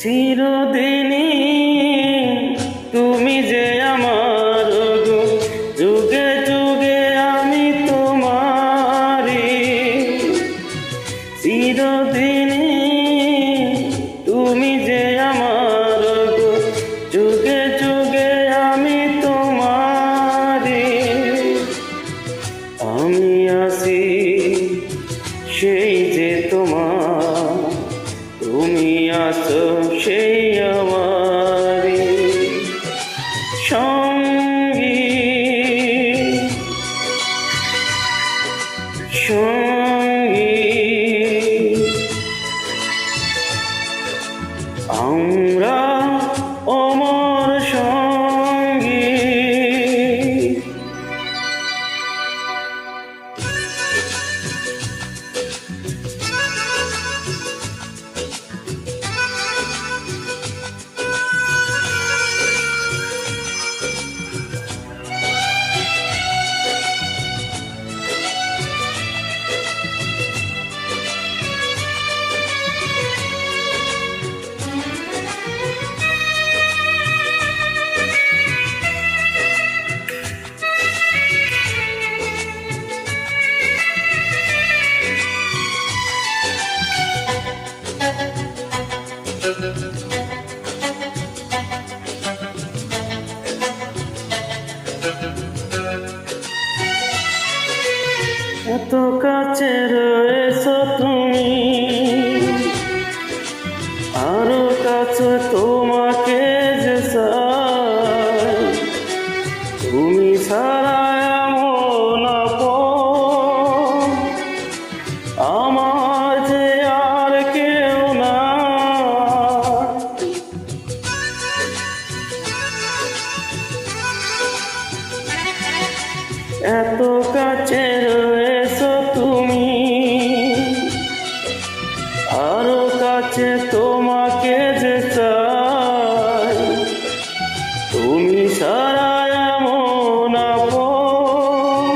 চিরদিনই তুমি যে আমার গো, যুগে যুগে আমি তোমারি। চিরদিনই তুমি যে আমার গো, যুগে যুগে আমি তোমারি। আমি আছি সেই যে তোমার, তুমি আছো সেই আমারি সঙ্গী সঙ্গী। আমরা অমর সঙ্গী। এত কাছে রয়েছো তুমি, আরো কাছে তোমাকে যে চাই। তুমি ছাড়া এমন আপন আমার যে আর কেউ না। এত কাছে রয়েছো তুমি, আরো কাছে তোমাকে যে চাই। তুমি ছাড়া এমন আপন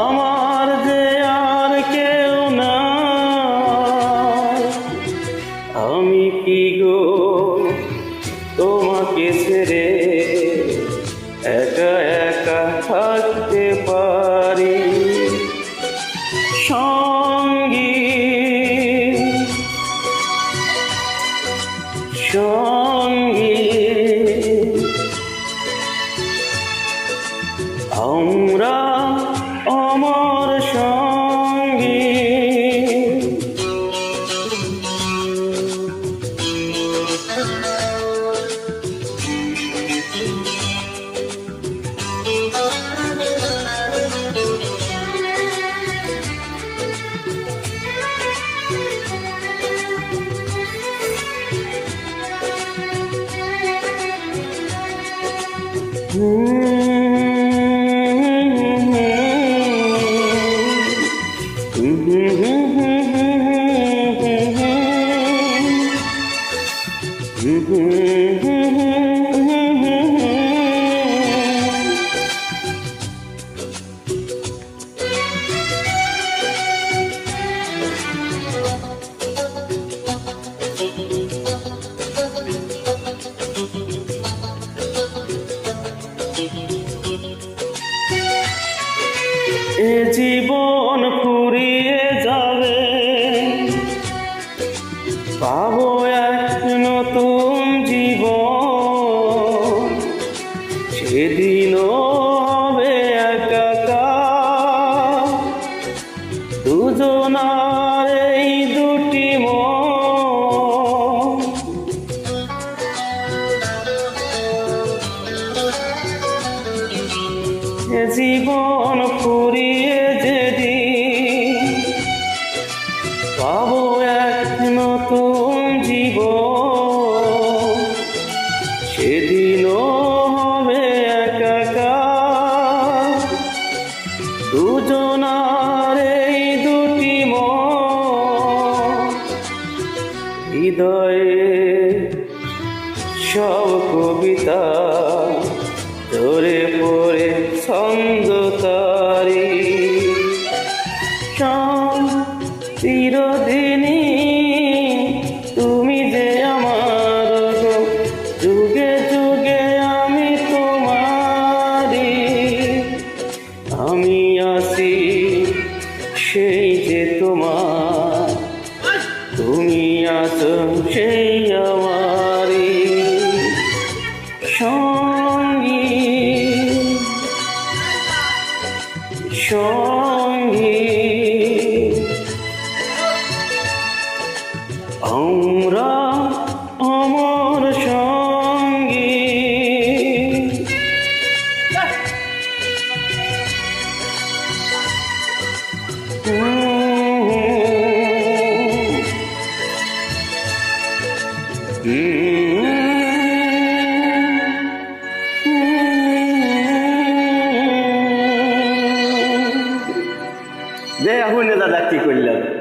আমার যে আর কেউ না। আমি কি গো তোমাকে ছেড়ে একা একা থাকতে পারি সঙ্গী সঙ্গী। আমরা অমর সঙ্গী। এ জীবন ফুরিয়ে যাবে, পাবো এক নতুন জীবন। সেদিনও হবে একাকার দুজনার এই দুটি মন। এ জীবন ফুরিয়ে যেদিন, পাবো এক নতুন জীবন। সেদিনও হবে একাকার দুজনার এই দুটি মন। হৃদয়ে সব কবিতা ধরে পড়ে ছন্দ তারি। চিরদিনই তুমি যে দে এখন দাদা কি করলাম